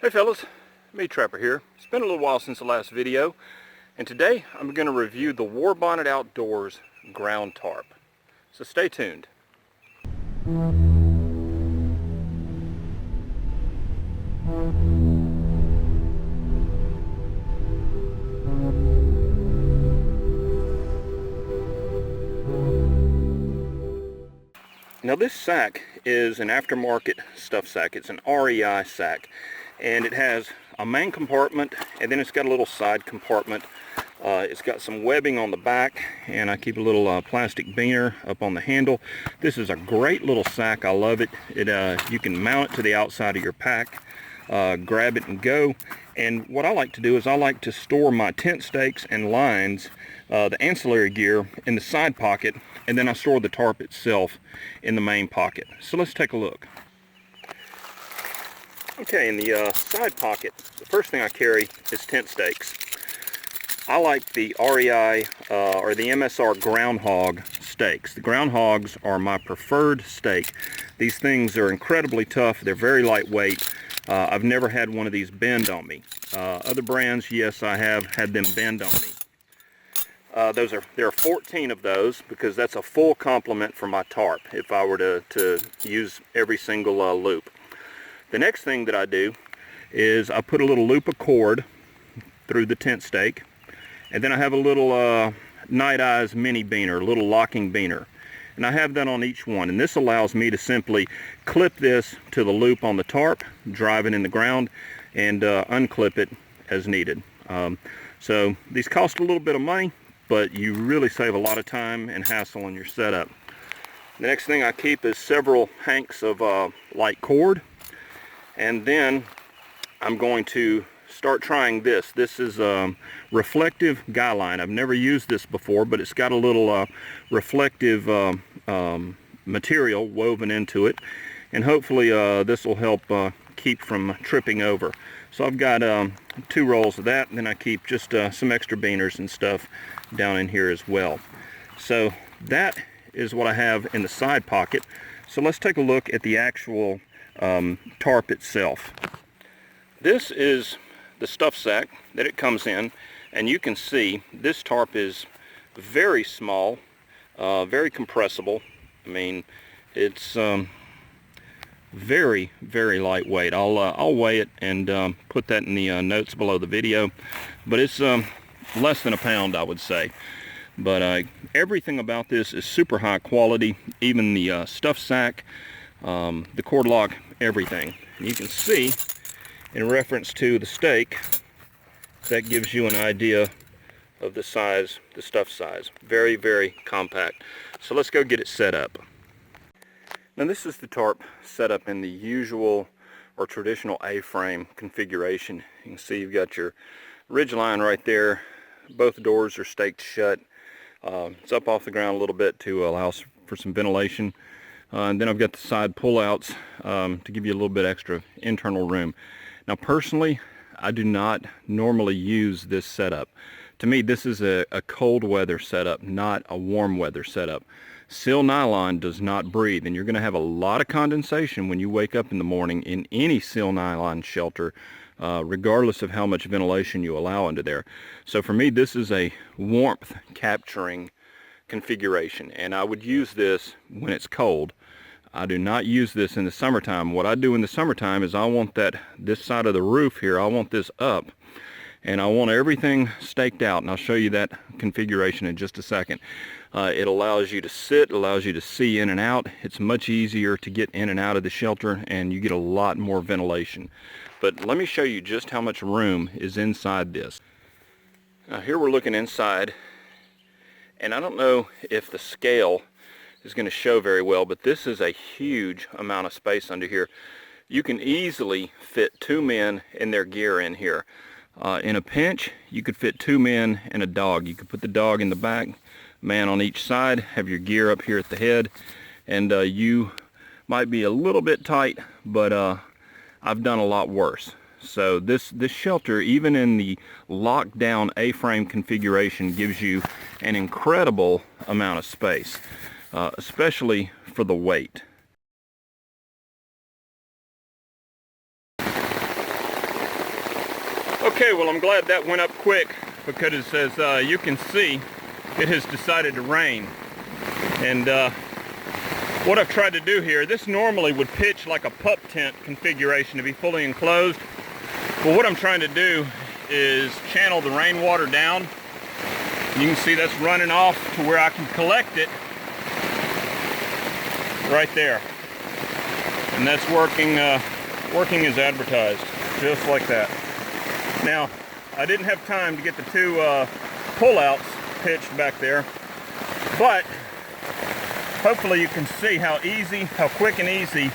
Hey fellas, Meat Trapper here. It's been a little while since the last video, and today I'm going to review the Warbonnet Outdoors ground tarp. So stay tuned. Now this sack is an aftermarket stuff sack. It's an REI sack, and it has a main compartment, and then it's got a little side compartment. It's got some webbing on the back, and I keep a little plastic beaner up on the handle. This is a great little sack. I love it. You can mount it to the outside of your pack, grab it and go. And what I like to do is I like to store my tent stakes and lines, the ancillary gear, in the side pocket, and then I store the tarp itself in the main pocket. So let's take a look. Okay, in the side pocket, the first thing I carry is tent stakes. I like the REI or the MSR Groundhog stakes. The Groundhogs are my preferred stake. These things are incredibly tough. They're very lightweight. I've never had one of these bend on me. Other brands, yes, I have had them bend on me. There are 14 of those, because that's a full complement for my tarp if I were to use every single loop. The next thing that I do is I put a little loop of cord through the tent stake, and then I have a little Night Eyes mini beaner, a little locking beaner, and I have that on each one, and this allows me to simply clip this to the loop on the tarp, drive it in the ground, and unclip it as needed. So these cost a little bit of money, but you really save a lot of time and hassle in your setup. The next thing I keep is several hanks of light cord, and then I'm going to start trying this. This is reflective guy line. I've never used this before, but it's got a little reflective material woven into it, and hopefully this will help keep from tripping over. So I've got 2 rolls of that, and then I keep just some extra beaners and stuff down in here as well. So that is what I have in the side pocket. So let's take a look at the actual tarp itself. This is the stuff sack that it comes in, and you can see this tarp is very small, very compressible. I mean, it's very, very lightweight. I'll weigh it and put that in the notes below the video, but it's less than a pound, I would say. But everything about this is super high quality, even the stuff sack, the cord lock, everything. And you can see in reference to the stake, that gives you an idea of the size, the stuff size. Very, very compact. So let's go get it set up. Now this is the tarp set up in the usual or traditional A-frame configuration. You can see you've got your ridge line right there. Both doors are staked shut. It's up off the ground a little bit to allow for some ventilation. And then I've got the side pullouts to give you a little bit extra internal room. Now personally, I do not normally use this setup. To me, this is a cold weather setup, not a warm weather setup. Sil nylon does not breathe, and you're going to have a lot of condensation when you wake up in the morning in any sil nylon shelter, regardless of how much ventilation you allow into there. So for me, this is a warmth capturing configuration, and I would use this when it's cold. I do not use this in the summertime. What I do in the summertime is I want this side of the roof here, I want this up, and I want everything staked out, and I'll show you that configuration in just a second. It allows you to sit, allows you to see in and out. It's much easier to get in and out of the shelter, and you get a lot more ventilation. But let me show you just how much room is inside this. Now here we're looking inside, and I don't know if the scale is going to show very well, but this is a huge amount of space under here. You can easily fit 2 men in their gear in here. In a pinch, you could fit 2 men and a dog. You could put the dog in the back, man on each side, have your gear up here at the head, and you might be a little bit tight, but I've done a lot worse. So this shelter, even in the lockdown A-frame configuration, gives you an incredible amount of space, especially for the weight. Okay, well, I'm glad that went up quick, because as you can see, it has decided to rain. And what I've tried to do here, this normally would pitch like a pup tent configuration to be fully enclosed. But what I'm trying to do is channel the rainwater down. You can see that's running off to where I can collect it right there. And that's working as advertised, just like that. Now, I didn't have time to get the two pullouts pitched back there, but hopefully you can see how quick and easy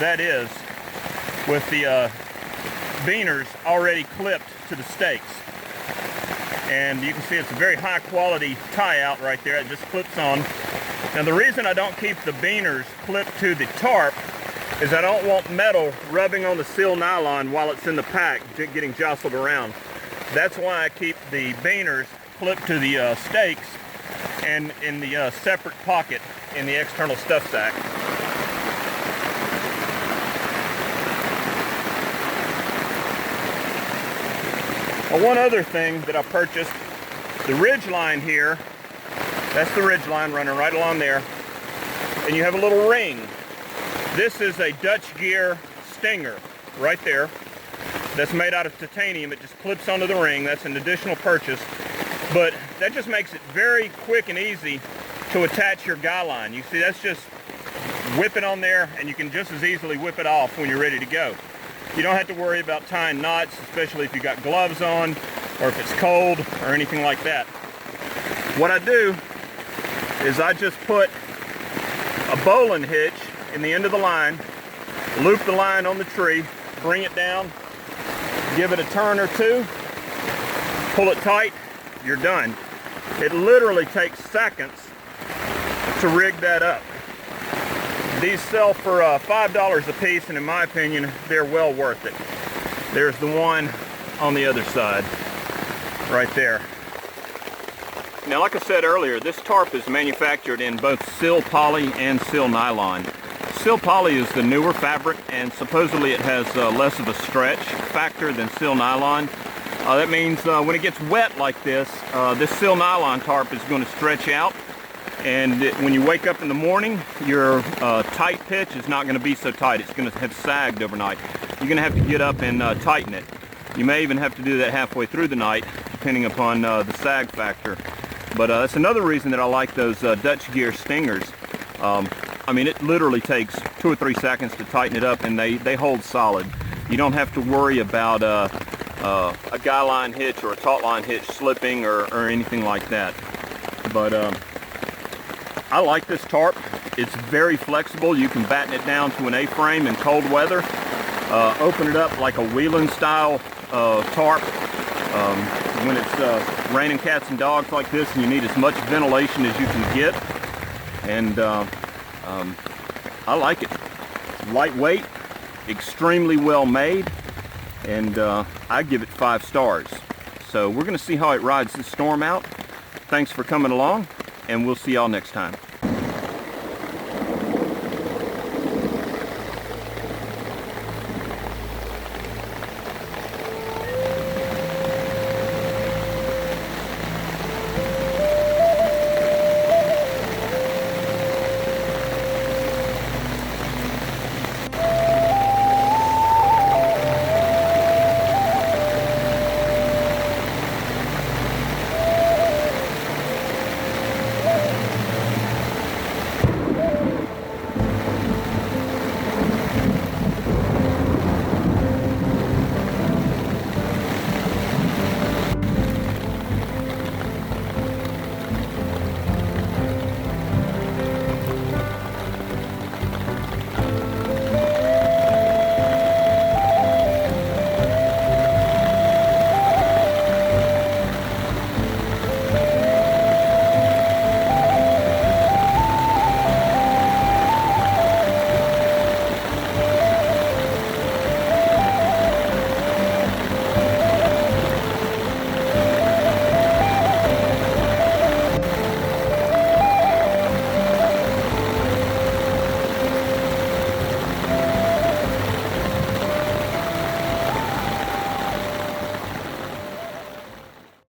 that is with the beaners already clipped to the stakes. And you can see it's a very high quality tie out right there. It just clips on. Now the reason I don't keep the beaners clipped to the tarp is I don't want metal rubbing on the seal nylon while it's in the pack, getting jostled around. That's why I keep the beaners clipped to the stakes and in the separate pocket in the external stuff sack. Well, one other thing that I purchased, the ridge line here, that's the ridge line running right along there, and you have a little ring. This is a Dutch gear stinger right there that's made out of titanium. It just clips onto the ring. That's an additional purchase, but that just makes it very quick and easy to attach your guy line. You see, that's just whip it on there, and you can just as easily whip it off when you're ready to go. You don't have to worry about tying knots, especially if you got gloves on or if it's cold or anything like that. What I do is I just put a bowline hitch in the end of the line, loop the line on the tree, bring it down, give it a turn or two, pull it tight, you're done. It literally takes seconds to rig that up. These sell for $5 a piece, and in my opinion, they're well worth it. There's the one on the other side, right there. Now, like I said earlier, this tarp is manufactured in both sil poly and sil nylon. Sil poly is the newer fabric, and supposedly it has less of a stretch factor than sil nylon. That means when it gets wet like this sil nylon tarp is going to stretch out, and when you wake up in the morning, your tight pitch is not going to be so tight. It's going to have sagged overnight. You're going to have to get up and tighten it. You may even have to do that halfway through the night, depending upon the sag factor. But that's another reason that I like those Dutch gear stingers. I mean, it literally takes 2 or 3 seconds to tighten it up, and they hold solid. You don't have to worry about a guy line hitch or a taut line hitch slipping or anything like that. But I like this tarp. It's very flexible. You can batten it down to an A-frame in cold weather. Open it up like a wheeling style tarp. When it's raining cats and dogs like this, and you need as much ventilation as you can get. And I like it. It's lightweight, extremely well made, and I give it 5 stars. So we're going to see how it rides this storm out. Thanks for coming along, and we'll see y'all next time.